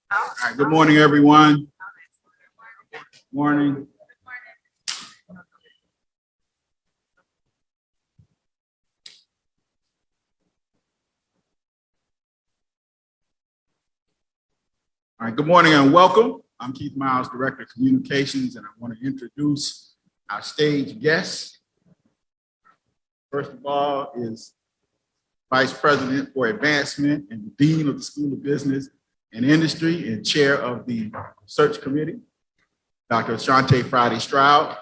All right, good morning, everyone. Morning. All right, good morning and welcome. I'm Keith Miles, Director of Communications, and I want to introduce our stage guests. First of all is Vice President for Advancement and Dean of the School of Business and Industry and Chair of the Search Committee, Dr. Tiffani Stroud.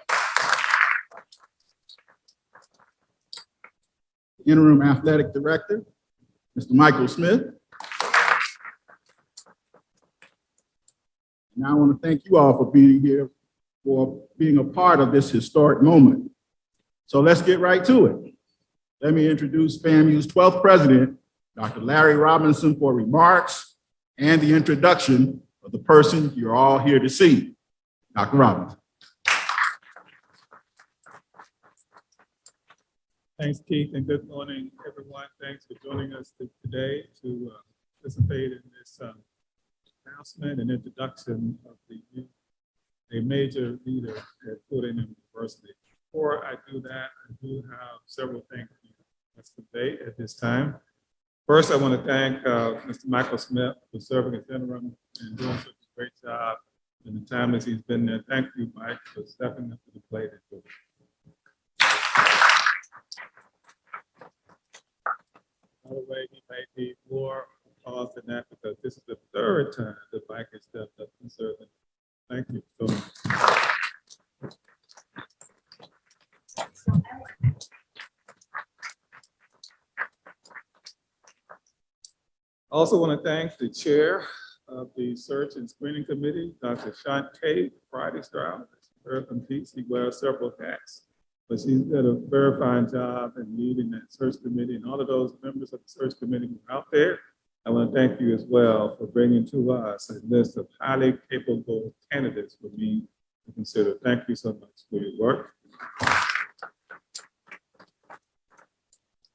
Interim Athletic Director, Mr. Michael Smith. And I want to thank you all for being here, for being a part of this historic moment. So let's get right to it. Let me introduce FAMU's 12th president, Dr. Larry Robinson, for remarks and the introduction of the person you're all here to see, Dr. Robinson. Thanks, Keith, and good morning, everyone. Thanks for joining us today to participate in this announcement and introduction of a major leader at Florida A&M University. Before I do that, I do have several things to convey at this time. First, I want to thank Mr. Michael Smith for serving as interim and doing such a great job in the time that he's been there. Thank you, Mike, for stepping up to the plate. By the way, he may need more applause than that because this is the third time that Mike has stepped up and served. Thank you so much. I also want to thank the chair of the Search and Screening Committee, Dr. Tiffani Stroud. She wears several hats, but she's done a very fine job in leading that search committee, and all of those members of the search committee who are out there. I want to thank you as well for bringing to us a list of highly capable candidates for me to consider. Thank you so much for your work. I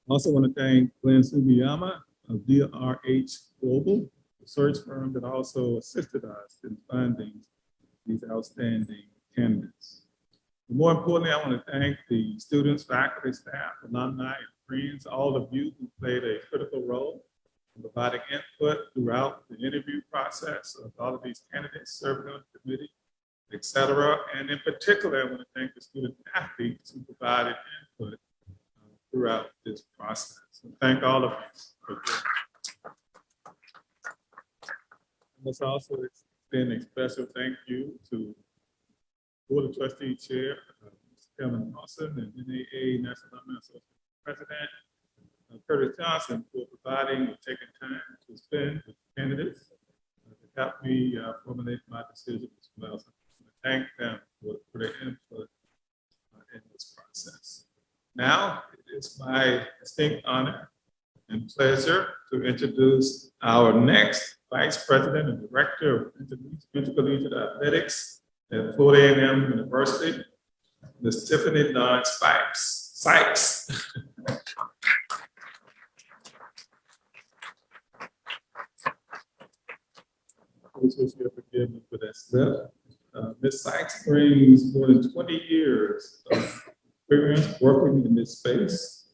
also want to thank Glenn Sugiyama of DRH Global, the search firm that also assisted us in finding these outstanding candidates. But more importantly, I want to thank the students, faculty, staff, alumni, and friends, all of you who played a critical role in providing input throughout the interview process of all of these candidates serving on the committee, et cetera. And in particular, I want to thank the student athletes who provided input throughout this process. So thank all of you for doing that. I must also extend a special thank you to Board of Trustee Chair, Mr. Kevin Lawson, and NAA National Alumni Association President, Curtis Johnson, for providing and taking time to spend with candidates to help me formulate my decision as well. So I want to thank them for their input in this process. Now, it is my distinct honor and pleasure to introduce our next Vice President and Director of Intercollegiate Athletics at Florida A&M University, Ms. Tiffani Dawn-Sykes. Please forgive me for that slip. Ms. Sykes brings more than 20 years of experience working in this space.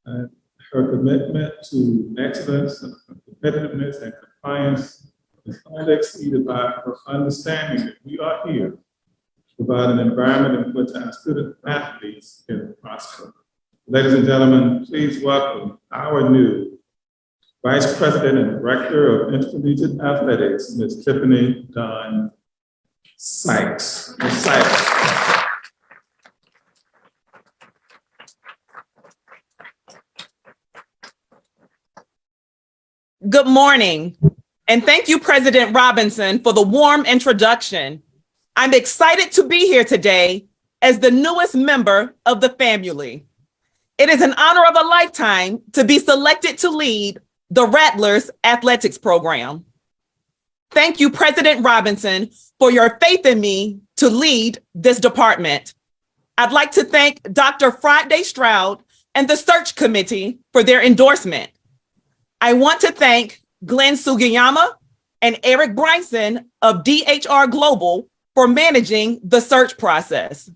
Her commitment to excellence, competitiveness, and compliance is only exceeded by her understanding that we are here to provide an environment in which our student athletes can prosper. Ladies and gentlemen, please welcome our new Vice President and Director of Intercollegiate Athletics, Ms. Tiffani Dawn-Sykes. Ms. Sykes. Good morning, and thank you, President Robinson, for the warm introduction. I'm excited to be here today as the newest member of the family. It is an honor of a lifetime to be selected to lead the Rattlers Athletics Program. Thank you, President Robinson, for your faith in me to lead this department. I'd like to thank Dr. Tiffani Stroud and the Search Committee for their endorsement. I want to thank Glenn Sugiyama and Eric Bryson of DHR Global for managing the search process.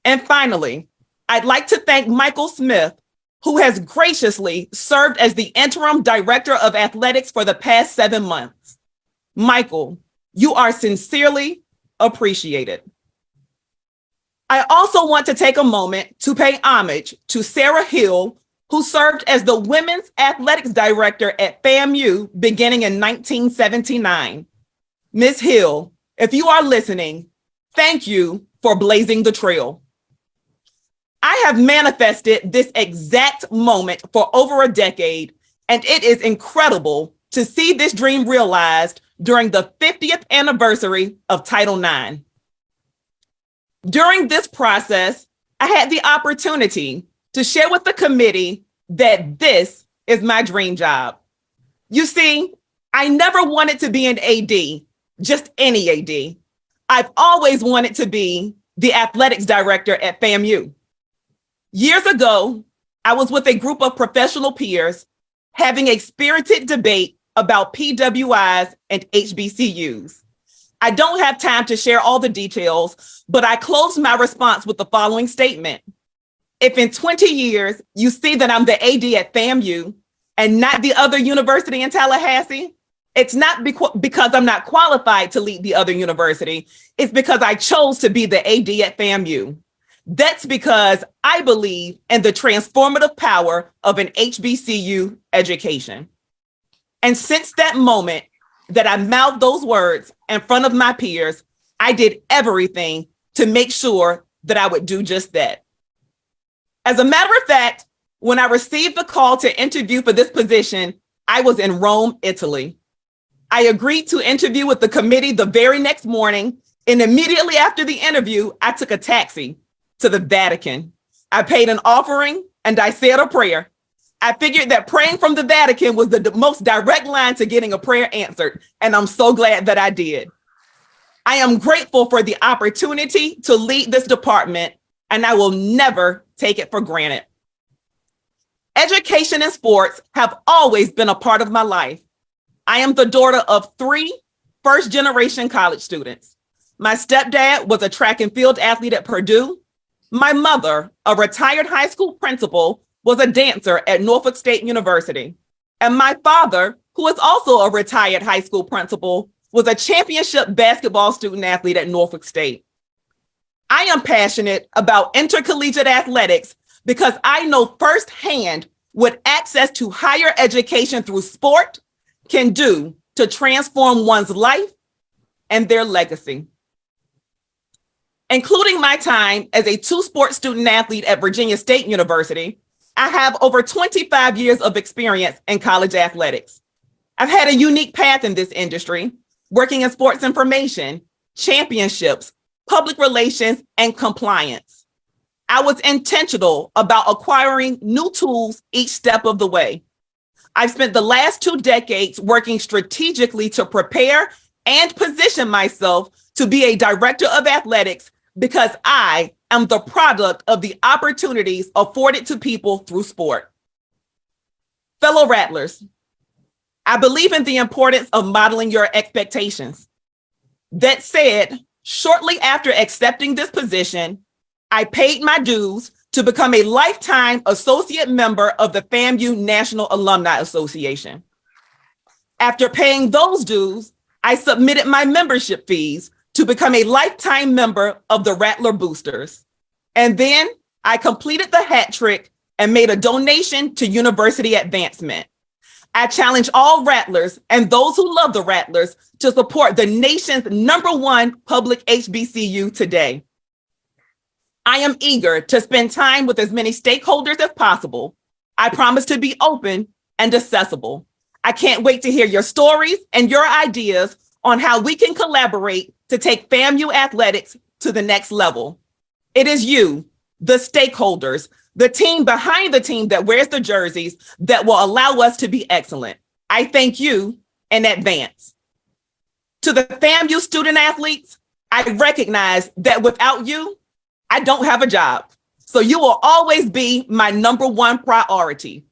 And finally, I'd like to thank Michael Smith, who has graciously served as the interim director of athletics for the past 7 months. Michael, you are sincerely appreciated. I also want to take a moment to pay homage to Sarah Hill, who served as the women's athletics director at FAMU beginning in 1979. Ms. Hill, if you are listening, thank you for blazing the trail. I have manifested this exact moment for over a decade, and it is incredible to see this dream realized during the 50th anniversary of Title IX. During this process, I had the opportunity to share with the committee that this is my dream job. You see, I never wanted to be an AD, just any AD. I've always wanted to be the athletics director at FAMU. Years ago, I was with a group of professional peers having a spirited debate about PWIs and HBCUs. I don't have time to share all the details, but I closed my response with the following statement. If in 20 years you see that I'm the AD at FAMU and not the other university in Tallahassee, it's not because I'm not qualified to lead the other university. It's because I chose to be the AD at FAMU. That's because I believe in the transformative power of an HBCU education. And since that moment that I mouthed those words in front of my peers, I did everything to make sure that I would do just that. As a matter of fact, when I received the call to interview for this position, I was in Rome, Italy. I agreed to interview with the committee the very next morning, and immediately after the interview, I took a taxi to the Vatican. I paid an offering and I said a prayer. I figured that praying from the Vatican was the most direct line to getting a prayer answered, and I'm so glad that I did. I am grateful for the opportunity to lead this department, and I will never take it for granted. Education and sports have always been a part of my life. I am the daughter of 3 first-generation college students. My stepdad was a track and field athlete at Purdue. My mother, a retired high school principal, was a dancer at Norfolk State University. And my father, who is also a retired high school principal, was a championship basketball student athlete at Norfolk State. I am passionate about intercollegiate athletics because I know firsthand what access to higher education through sport can do to transform one's life and their legacy. Including my time as a 2-sport student athlete at Virginia State University, I have over 25 years of experience in college athletics. I've had a unique path in this industry, working in sports information, championships, public relations, and compliance. I was intentional about acquiring new tools each step of the way. I've spent the last 2 decades working strategically to prepare and position myself to be a director of athletics because I am the product of the opportunities afforded to people through sport. Fellow Rattlers, I believe in the importance of modeling your expectations. That said, shortly after accepting this position, I paid my dues to become a lifetime associate member of the FAMU National Alumni Association. After paying those dues, I submitted my membership fees to become a lifetime member of the Rattler Boosters. And then I completed the hat trick and made a donation to university advancement. I challenge all Rattlers and those who love the Rattlers to support the nation's #1 public HBCU today. I am eager to spend time with as many stakeholders as possible. I promise to be open and accessible. I can't wait to hear your stories and your ideas on how we can collaborate to take FAMU athletics to the next level. It is you, the stakeholders, the team behind the team that wears the jerseys that will allow us to be excellent. I thank you in advance. To the FAMU student athletes, I recognize that without you, I don't have a job. So you will always be my #1 priority.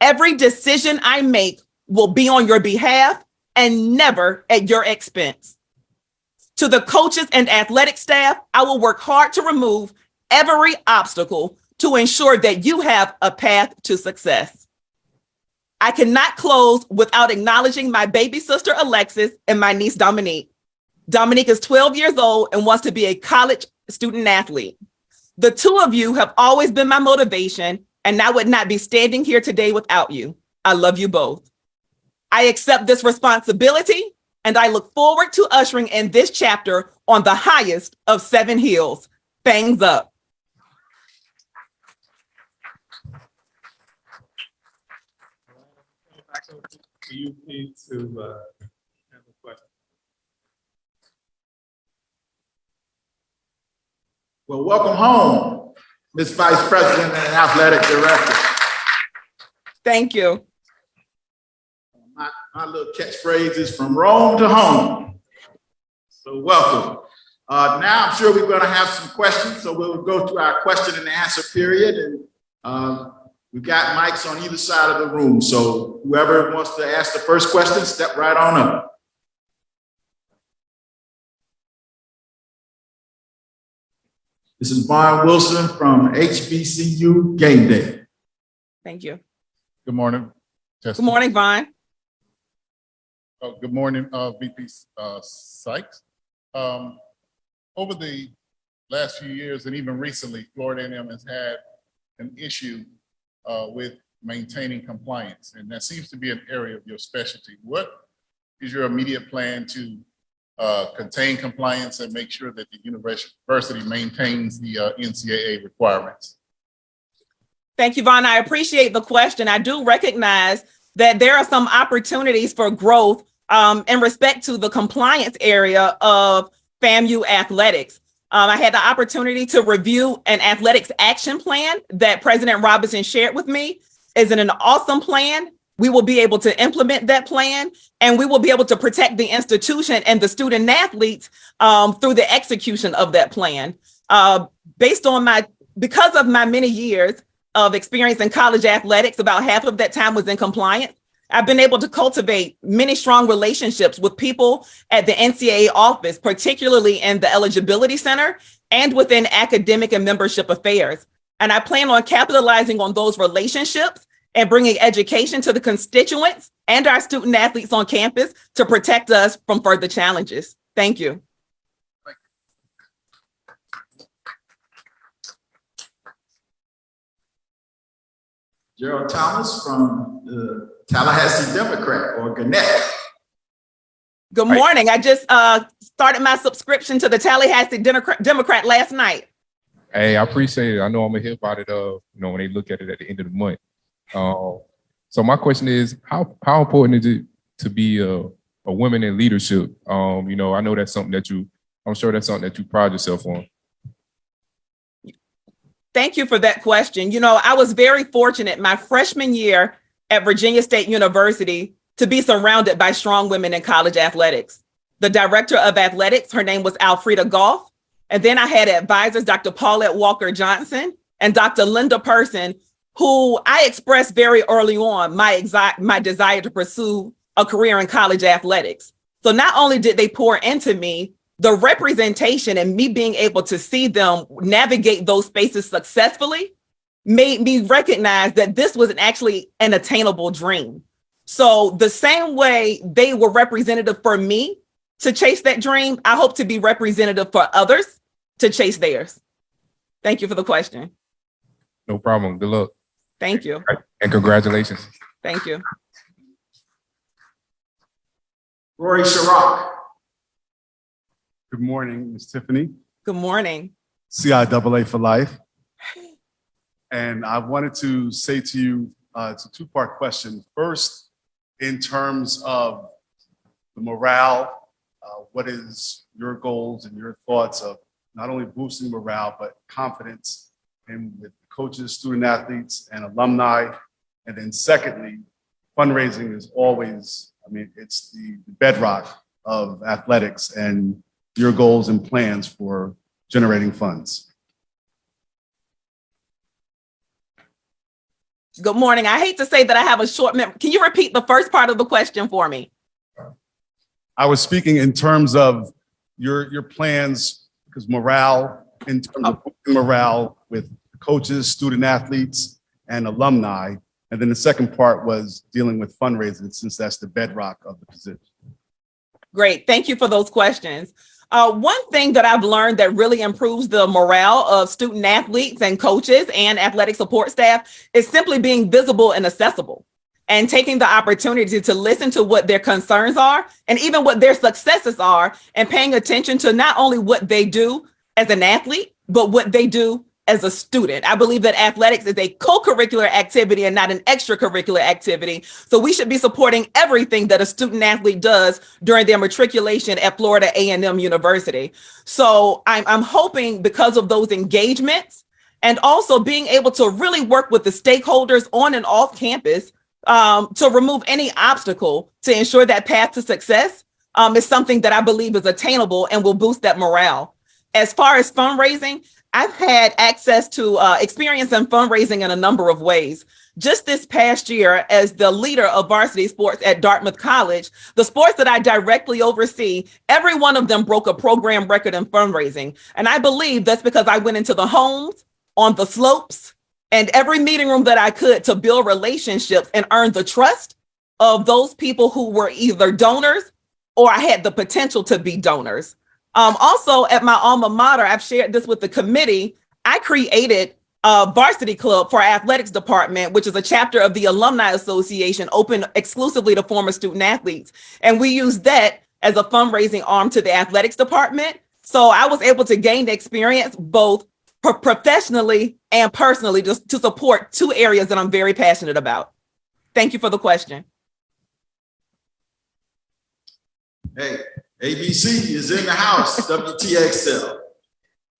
Every decision I make will be on your behalf and never at your expense. To the coaches and athletic staff, I will work hard to remove every obstacle to ensure that you have a path to success. I cannot close without acknowledging my baby sister, Alexis, and my niece, Dominique. Dominique is 12 years old and wants to be a college student athlete. The two of you have always been my motivation, and I would not be standing here today without you. I love you both. I accept this responsibility, and I look forward to ushering in this chapter on the highest of 7 hills. Fangs up. You need to have a question. Well, welcome home, Ms. Vice President and Athletic Director. Thank you. My little catchphrase is from Rome to home. So welcome. Now I'm sure we're going to have some questions, so we'll go to our question and answer period. And we've got mics on either side of the room. So whoever wants to ask the first question, step right on up. This is Vaughn Wilson from HBCU Game Day. Thank you. Good morning. Good morning, Vaughn. Good morning, VP Sykes. Over the last few years and even recently, Florida A&M has had an issue with maintaining compliance, and that seems to be an area of your specialty. What is your immediate plan to contain compliance and make sure that the university maintains the NCAA requirements? Thank you, Vaughn. I appreciate the question. I do recognize that there are some opportunities for growth in respect to the compliance area of FAMU athletics. I had the opportunity to review an athletics action plan that President Robinson shared with me. It's an awesome plan. We will be able to implement that plan, and we will be able to protect the institution and the student athletes through the execution of that plan. Because of my many years of experience in college athletics, about half of that time was in compliance. I've been able to cultivate many strong relationships with people at the NCAA office, particularly in the Eligibility Center and within academic and membership affairs. And I plan on capitalizing on those relationships and bringing education to the constituents and our student athletes on campus to protect us from further challenges. Thank you. Gerald Thomas from the Tallahassee Democrat, or Gannett. Good morning. I just started my subscription to the Tallahassee Democrat last night. Hey, I appreciate it. I know I'm gonna hear about it, when they look at it at the end of the month. So my question is, how important is it to be a woman in leadership? I know that's something I'm sure that's something that you pride yourself on. Thank you for that question. I was very fortunate my freshman year at Virginia State University to be surrounded by strong women in college athletics. The director of athletics, her name was Alfreda Goff. And then I had advisors, Dr. Paulette Walker Johnson and Dr. Linda Person, who I expressed very early on my desire to pursue a career in college athletics. So not only did they pour into me, the representation and me being able to see them navigate those spaces successfully made me recognize that this was actually an attainable dream. So the same way they were representative for me to chase that dream, I hope to be representative for others to chase theirs. Thank you for the question. No problem. Good luck. Thank you. And congratulations. Thank you. Rory Sharrock. Good morning, Ms. Tiffany. Good morning. CIAA for life. And I wanted to say to you, it's a two-part question. First, in terms of the morale, what is your goals and your thoughts of not only boosting morale, but confidence in with coaches, student athletes, and alumni? And then secondly, fundraising is always, it's the bedrock of athletics, and your goals and plans for generating funds. Good morning. I hate to say that I have a short memory. Can you repeat the first part of the question for me? I was speaking in terms of your plans, because morale, in terms of morale with coaches, student athletes, and alumni. And then the second part was dealing with fundraising, since that's the bedrock of the position. Great. Thank you for those questions. One thing that I've learned that really improves the morale of student athletes and coaches and athletic support staff is simply being visible and accessible, and taking the opportunity to listen to what their concerns are and even what their successes are, and paying attention to not only what they do as an athlete, but what they do as a student. I believe that athletics is a co-curricular activity and not an extracurricular activity. So we should be supporting everything that a student athlete does during their matriculation at Florida A&M University. So I'm hoping, because of those engagements and also being able to really work with the stakeholders on and off campus, to remove any obstacle to ensure that path to success is something that I believe is attainable and will boost that morale. As far as fundraising, I've had access to experience in fundraising in a number of ways. Just this past year, as the leader of varsity sports at Dartmouth College, the sports that I directly oversee, every one of them broke a program record in fundraising. And I believe that's because I went into the homes, on the slopes, and every meeting room that I could to build relationships and earn the trust of those people who were either donors or I had the potential to be donors. Also, at my alma mater, I've shared this with the committee. I created a varsity club for our athletics department, which is a chapter of the Alumni Association open exclusively to former student athletes. And we use that as a fundraising arm to the athletics department. So I was able to gain the experience both professionally and personally, just to support two areas that I'm very passionate about. Thank you for the question. Hey, ABC is in the house, WTXL.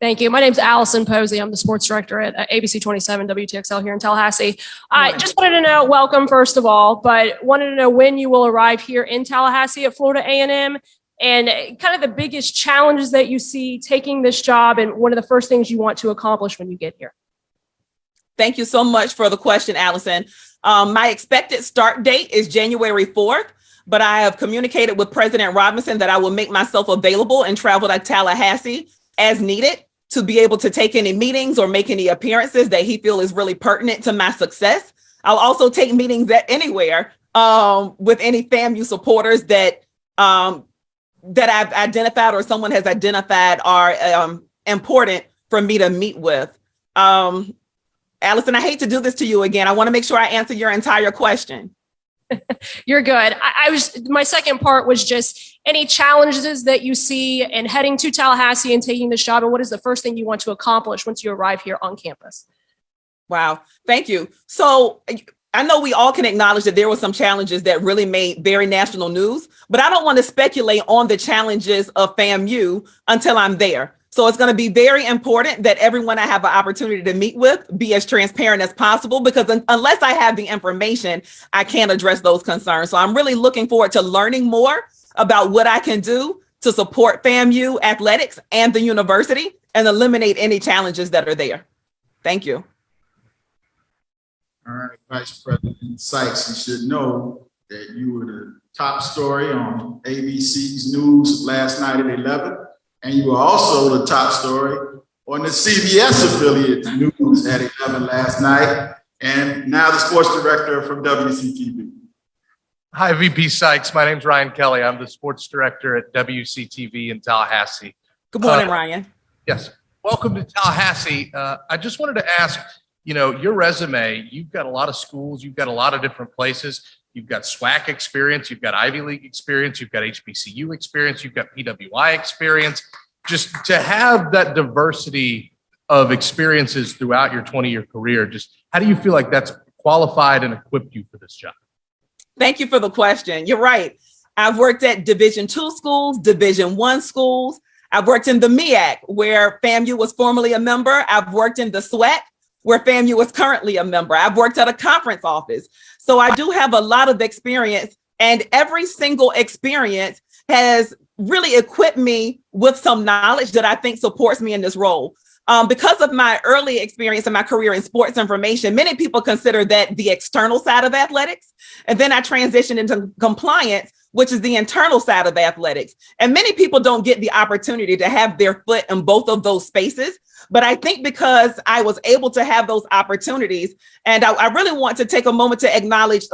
Thank you. My name's Allison Posey. I'm the sports director at ABC 27 WTXL here in Tallahassee. I just wanted to know, welcome first of all, but wanted to know when you will arrive here in Tallahassee at Florida A&M, and kind of the biggest challenges that you see taking this job, and one of the first things you want to accomplish when you get here. Thank you so much for the question, Allison. My expected start date is January 4th, but I have communicated with President Robinson that I will make myself available and travel to Tallahassee as needed to be able to take any meetings or make any appearances that he feels is really pertinent to my success. I'll also take meetings at anywhere with any FAMU supporters that I've identified or someone has identified are important for me to meet with. Allison, I hate to do this to you again. I want to make sure I answer your entire question. You're good. My second part was just any challenges that you see in heading to Tallahassee and taking this job, and what is the first thing you want to accomplish once you arrive here on campus? Wow. Thank you. So I know we all can acknowledge that there were some challenges that really made very national news, but I don't want to speculate on the challenges of FAMU until I'm there. So it's going to be very important that everyone I have an opportunity to meet with be as transparent as possible, because unless I have the information, I can't address those concerns. So I'm really looking forward to learning more about what I can do to support FAMU athletics and the university and eliminate any challenges that are there. Thank you. All right, Vice President Sykes, you should know that you were the top story on ABC's news last night at 11. And you were also the top story on the CBS affiliate news at 11 last night. And now the sports director from WCTV. Hi, VP Sykes. My name's Ryan Kelly. I'm the sports director at WCTV in Tallahassee. Good morning, Ryan. Yes. Welcome to Tallahassee. I just wanted to ask, your resume, you've got a lot of schools, you've got a lot of different places. You've got SWAC experience, you've got Ivy League experience, you've got HBCU experience, you've got PWI experience. Just to have that diversity of experiences throughout your 20-year career, just how do you feel like that's qualified and equipped you for this job? Thank you for the question. You're right. I've worked at Division II schools, Division I schools. I've worked in the MEAC, where FAMU was formerly a member. I've worked in the SWAC, where FAMU is currently a member. I've worked at a conference office. So I do have a lot of experience, and every single experience has really equipped me with some knowledge that I think supports me in this role. Because of my early experience in my career in sports information, many people consider that the external side of athletics. And then I transitioned into compliance, which is the internal side of athletics. And many people don't get the opportunity to have their foot in both of those spaces. But I think because I was able to have those opportunities, and I really want to take a moment to acknowledge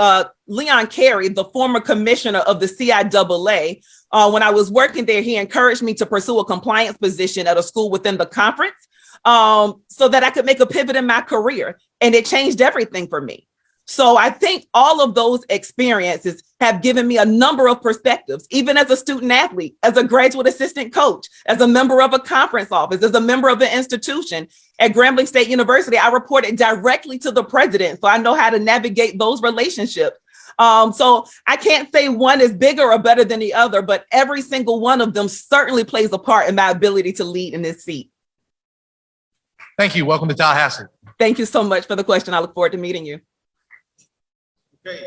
Leon Carey, the former commissioner of the CIAA. When I was working there, he encouraged me to pursue a compliance position at a school within the conference so that I could make a pivot in my career. And it changed everything for me. So I think all of those experiences have given me a number of perspectives, even as a student athlete, as a graduate assistant coach, as a member of a conference office, as a member of an institution. At Grambling State University, I reported directly to the president, so I know how to navigate those relationships. So I can't say one is bigger or better than the other, but every single one of them certainly plays a part in my ability to lead in this seat. Thank you. Welcome to Tallahassee. Thank you so much for the question. I look forward to meeting you.